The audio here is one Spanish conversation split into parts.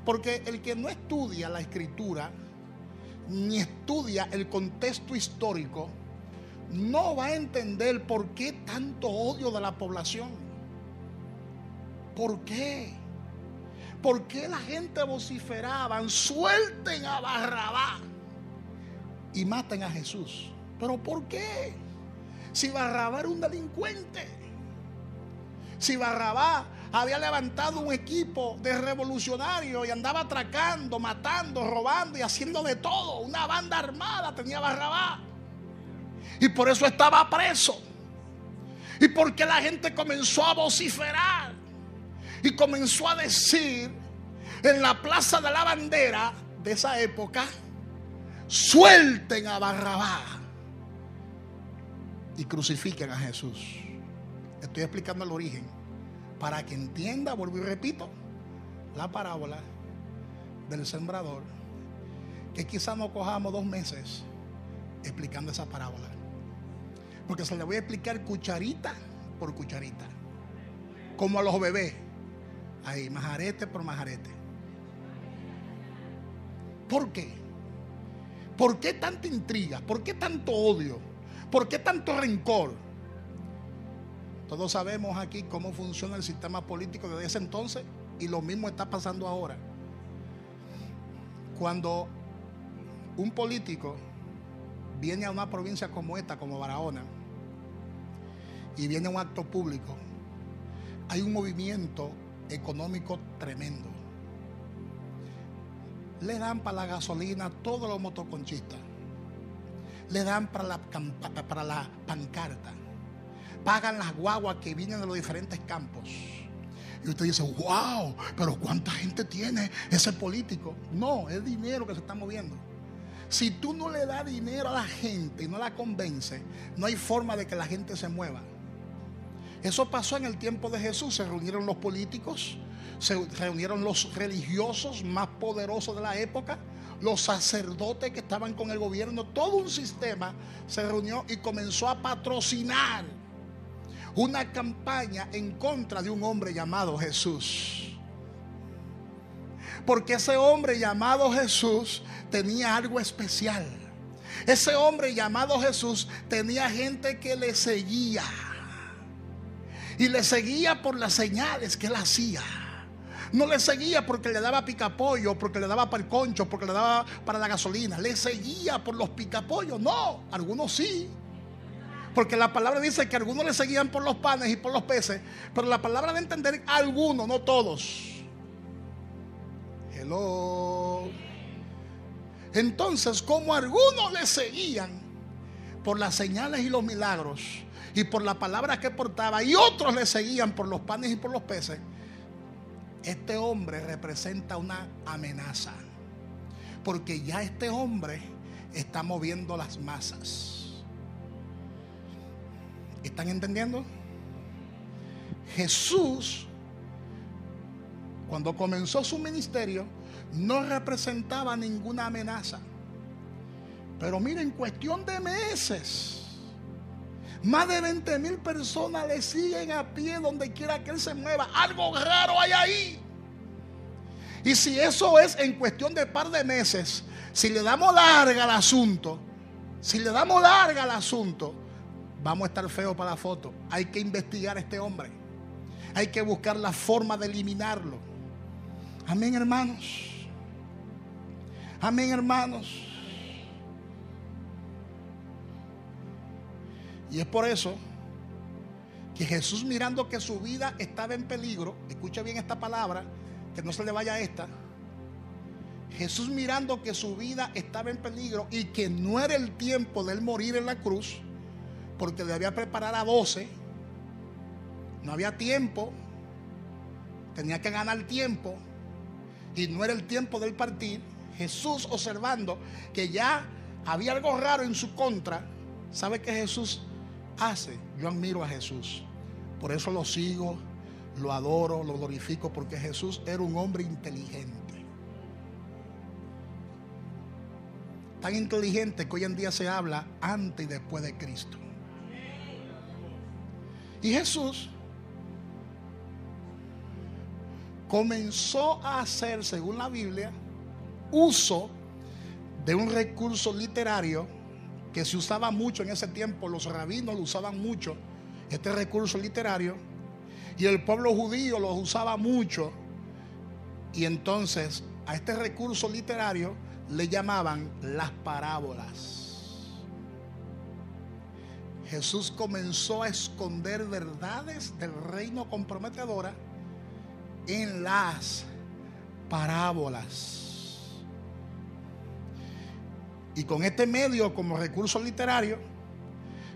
Porque el que no estudia la escritura, ni estudia el contexto histórico, no va a entender por qué tanto odio de la población. ¿Por qué? ¿Por qué la gente vociferaba? Suelten a Barrabás y maten a Jesús. ¿Pero por qué? Si Barrabás era un delincuente, si Barrabás había levantado un equipo de revolucionarios y andaba atracando, matando, robando y haciendo de todo, una banda armada tenía Barrabás, y por eso estaba preso. Y porque la gente comenzó a vociferar y comenzó a decir en la Plaza de la Bandera de esa época: suelten a Barrabás y crucifiquen a Jesús. Estoy explicando el origen para que entienda, vuelvo y repito, la parábola del sembrador, que quizás no cojamos 2 meses explicando esa parábola, porque se la voy a explicar cucharita por cucharita, como a los bebés, ahí, majarete por majarete. ¿Por qué? ¿Por qué tanta intriga? ¿Por qué tanto odio? ¿Por qué tanto rencor? Todos sabemos aquí cómo funciona el sistema político desde ese entonces, y lo mismo está pasando ahora. Cuando un político viene a una provincia como esta, como Barahona, y viene a un acto público, hay un movimiento económico tremendo. Le dan para la gasolina todos los motoconchistas, le dan para la pancarta, pagan las guaguas que vienen de los diferentes campos. Y usted dice: wow, pero ¿cuánta gente tiene ese político? No, es dinero que se está moviendo. Si tú no le das dinero a la gente y no la convence, no hay forma de que la gente se mueva. Eso pasó en el tiempo de Jesús. Se reunieron los políticos, se reunieron los religiosos más poderosos de la época, los sacerdotes que estaban con el gobierno. Todo un sistema se reunió y comenzó a patrocinar una campaña en contra de un hombre llamado Jesús. Porque ese hombre llamado Jesús tenía algo especial. Ese hombre llamado Jesús tenía gente que le seguía. Y le seguía por las señales que él hacía. No le seguía porque le daba picapollo, porque le daba para el concho, porque le daba para la gasolina. Le seguía por los picapollos. No, algunos sí. Porque la palabra dice que algunos le seguían por los panes y por los peces. Pero la palabra de entender algunos, no todos. Hello. Entonces, como algunos le seguían por las señales y los milagros y por la palabra que portaba, y otros le seguían por los panes y por los peces, este hombre representa una amenaza. Porque ya este hombre está moviendo las masas. ¿Están entendiendo? Jesús, cuando comenzó su ministerio, no representaba ninguna amenaza. Pero miren, en cuestión de meses, más de 20,000 personas le siguen a pie donde quiera que él se mueva. Algo raro hay ahí. Y si eso es en cuestión de par de meses, si le damos larga al asunto, vamos a estar feos para la foto. Hay que investigar a este hombre. Hay que buscar la forma de eliminarlo. Amén, hermanos. Amén, hermanos. Y es por eso que Jesús, mirando que su vida estaba en peligro, escucha bien esta palabra, que no se le vaya esta. Jesús, mirando que su vida estaba en peligro y que no era el tiempo de él morir en la cruz, porque debía preparar a 12, no había tiempo, tenía que ganar tiempo y no era el tiempo del partir. Jesús, observando que ya había algo raro en su contra, ¿sabe qué Jesús hace? Yo admiro a Jesús, por eso lo sigo, lo adoro, lo glorifico, porque Jesús era un hombre inteligente. Tan inteligente que hoy en día se habla antes y después de Cristo. Y Jesús comenzó a hacer, según la Biblia, uso de un recurso literario que se usaba mucho en ese tiempo. Los rabinos lo usaban mucho, este recurso literario, y el pueblo judío lo usaba mucho. Y entonces a este recurso literario le llamaban las parábolas. Jesús comenzó a esconder verdades del reino comprometedora en las parábolas. Y con este medio como recurso literario,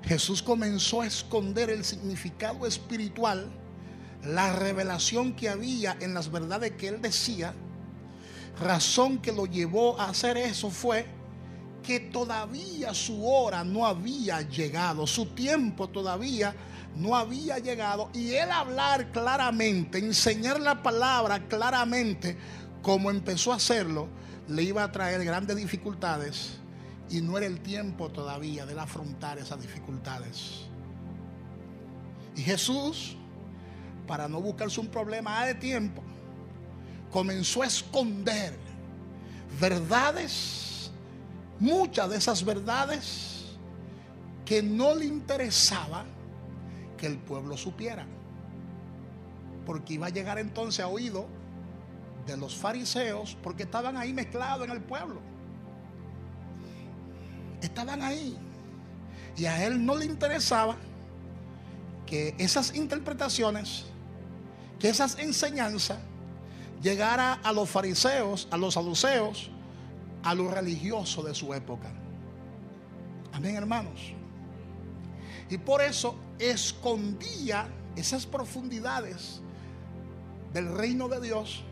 Jesús comenzó a esconder el significado espiritual, la revelación que había en las verdades que él decía. Razón que lo llevó a hacer eso fue que todavía su hora no había llegado, su tiempo todavía no había llegado, y él hablar claramente, enseñar la palabra claramente, como empezó a hacerlo, le iba a traer grandes dificultades, y no era el tiempo todavía de él afrontar esas dificultades. Y Jesús, para no buscarse un problema de tiempo, comenzó a esconder verdades, muchas de esas verdades que no le interesaba que el pueblo supiera, porque iba a llegar entonces a oído de los fariseos, porque estaban ahí mezclados en el pueblo, estaban ahí, y a él no le interesaba que esas interpretaciones, que esas enseñanzas llegara a los fariseos, a los saduceos, a los religiosos de su época. Amén, hermanos. Y por eso escondía esas profundidades del reino de Dios,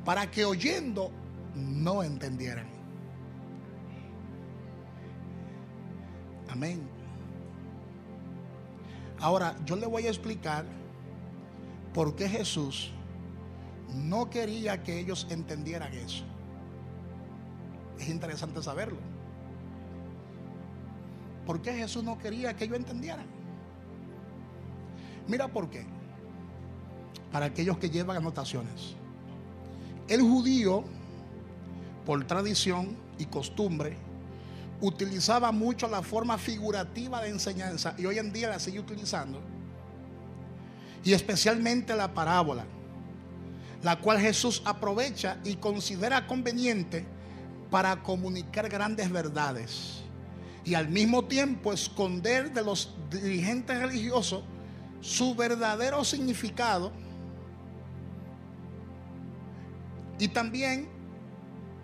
para que oyendo no entendieran. Amén. Ahora yo le voy a explicar por qué Jesús no quería que ellos entendieran eso. Es interesante saberlo. ¿Por qué Jesús no quería que ellos entendieran? Mira por qué. Para aquellos que llevan anotaciones. El judío, por tradición y costumbre, utilizaba mucho la forma figurativa de enseñanza, y hoy en día la sigue utilizando, y especialmente la parábola, la cual Jesús aprovecha y considera conveniente para comunicar grandes verdades y al mismo tiempo esconder de los dirigentes religiosos su verdadero significado, y también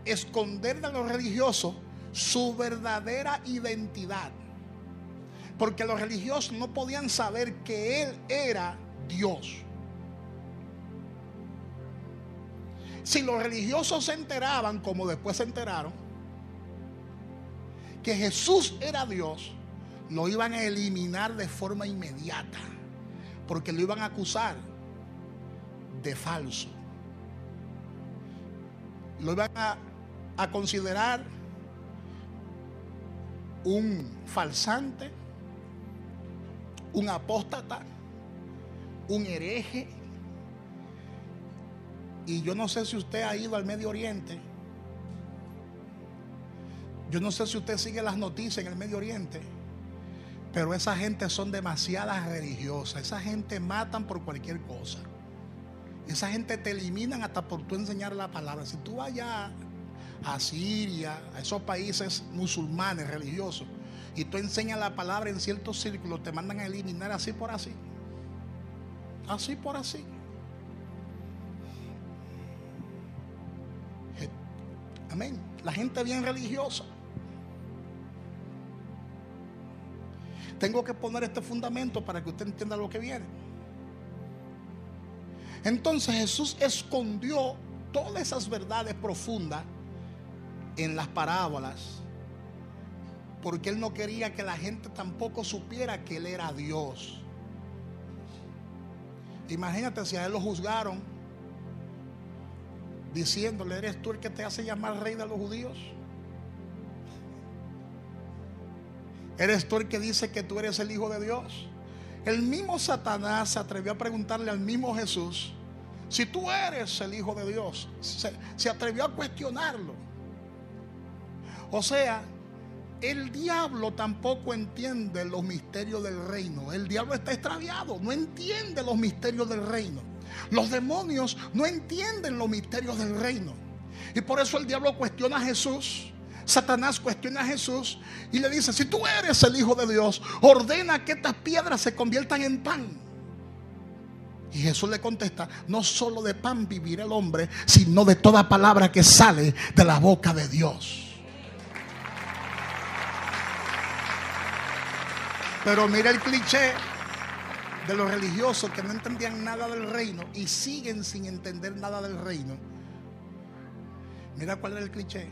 esconder de los religiosos su verdadera identidad, porque los religiosos no podían saber que él era Dios. Si los religiosos se enteraban, como después se enteraron, que Jesús era Dios, lo iban a eliminar de forma inmediata, porque lo iban a acusar de falso. Lo iban a considerar un falsante, un apóstata, un hereje. Y yo no sé si usted ha ido al Medio Oriente. Yo no sé si usted sigue las noticias en el Medio Oriente, pero esa gente son demasiadas religiosas. Esa gente matan por cualquier cosa. Esa gente te eliminan hasta por tú enseñar la palabra. Si tú vayas a Siria, a esos países musulmanes religiosos, y tú enseñas la palabra en ciertos círculos, te mandan a eliminar así por así. Así por así. Amén. La gente bien religiosa. Tengo que poner este fundamento para que usted entienda lo que viene. Entonces Jesús escondió todas esas verdades profundas en las parábolas, porque él no quería que la gente tampoco supiera que él era Dios. Imagínate si a él lo juzgaron diciéndole: ¿eres tú el que te hace llamar rey de los judíos? ¿Eres tú el que dice que tú eres el Hijo de Dios? El mismo Satanás se atrevió a preguntarle al mismo Jesús si tú eres el Hijo de Dios. Se atrevió a cuestionarlo. O sea, el diablo tampoco entiende los misterios del reino. El diablo está extraviado, no entiende los misterios del reino. Los demonios no entienden los misterios del reino. Y por eso el diablo cuestiona a Jesús. Satanás cuestiona a Jesús y le dice: si tú eres el Hijo de Dios, ordena que estas piedras se conviertan en pan. Y Jesús le contesta: no solo de pan vivirá el hombre, sino de toda palabra que sale de la boca de Dios. Pero mira el cliché de los religiosos que no entendían nada del reino y siguen sin entender nada del reino. Mira cuál era el cliché: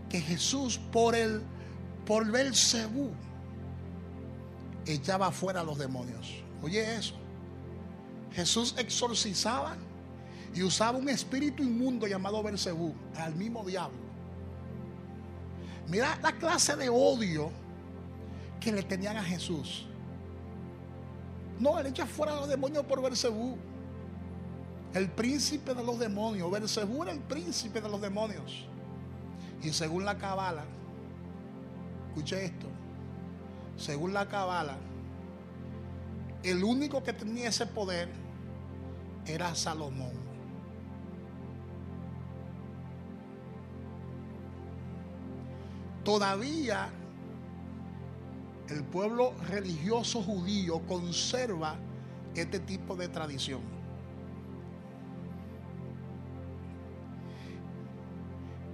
que Jesús por Belcebú echaba fuera a los demonios. Oye eso. Jesús exorcizaba y usaba un espíritu inmundo llamado Belcebú, al mismo diablo. Mira la clase de odio que le tenían a Jesús. No, él echa fuera a los demonios por Belcebú, el príncipe de los demonios. Belcebú era el príncipe de los demonios. Y según la Cábala, escuche esto, según la Cábala, el único que tenía ese poder era Salomón. Todavía el pueblo religioso judío conserva este tipo de tradición.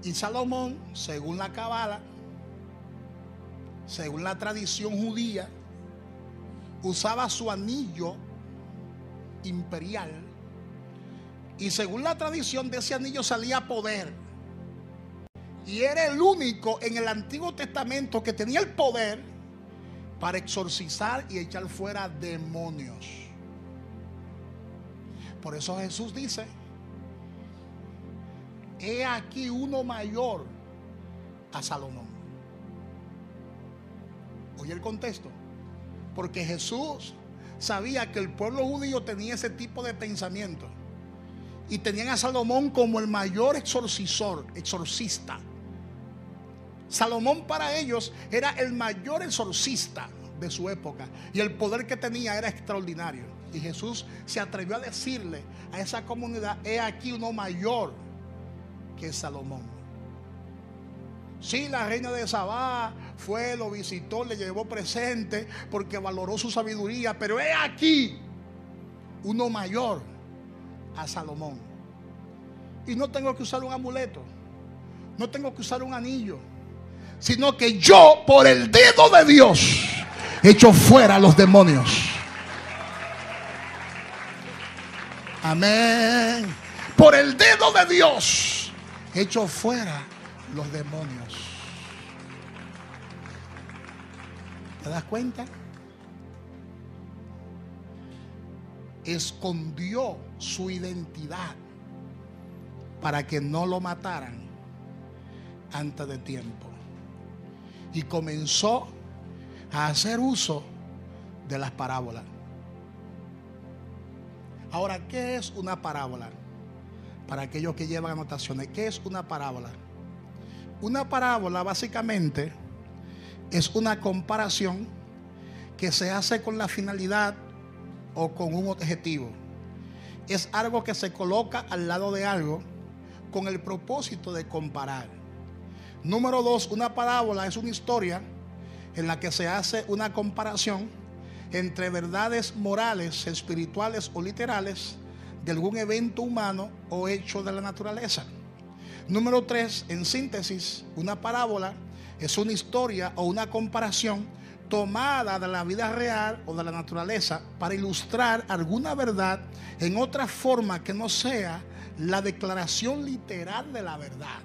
Y Salomón, según la Cábala, según la tradición judía, usaba su anillo imperial. Y según la tradición, de ese anillo salía poder. Y era el único en el Antiguo Testamento que tenía el poder para exorcizar y echar fuera demonios. Por eso Jesús dice: he aquí uno mayor a Salomón. Oye el contexto. Porque Jesús sabía que el pueblo judío tenía ese tipo de pensamiento. Y tenían a Salomón como el mayor exorcista. Salomón para ellos era el mayor exorcista de su época. Y el poder que tenía era extraordinario. Y Jesús se atrevió a decirle a esa comunidad: he aquí uno mayor que Salomón. Sí, la reina de Sabá fue, lo visitó, le llevó presente porque valoró su sabiduría, pero he aquí uno mayor a Salomón. Y no tengo que usar un amuleto, no tengo que usar un anillo, sino que yo, por el dedo de Dios, echo fuera a los demonios. Amén. Por el dedo de Dios echo fuera los demonios. ¿Te das cuenta? Escondió su identidad para que no lo mataran antes de tiempo. Y comenzó a hacer uso de las parábolas. Ahora, ¿qué es una parábola? Para aquellos que llevan anotaciones, ¿qué es una parábola? Una parábola básicamente es una comparación que se hace con la finalidad o con un objetivo. Es algo que se coloca al lado de algo con el propósito de comparar. Número 2, una parábola es una historia en la que se hace una comparación entre verdades morales, espirituales o literales de algún evento humano o hecho de la naturaleza. Número 3, en síntesis, una parábola es una historia o una comparación tomada de la vida real o de la naturaleza para ilustrar alguna verdad en otra forma que no sea la declaración literal de la verdad.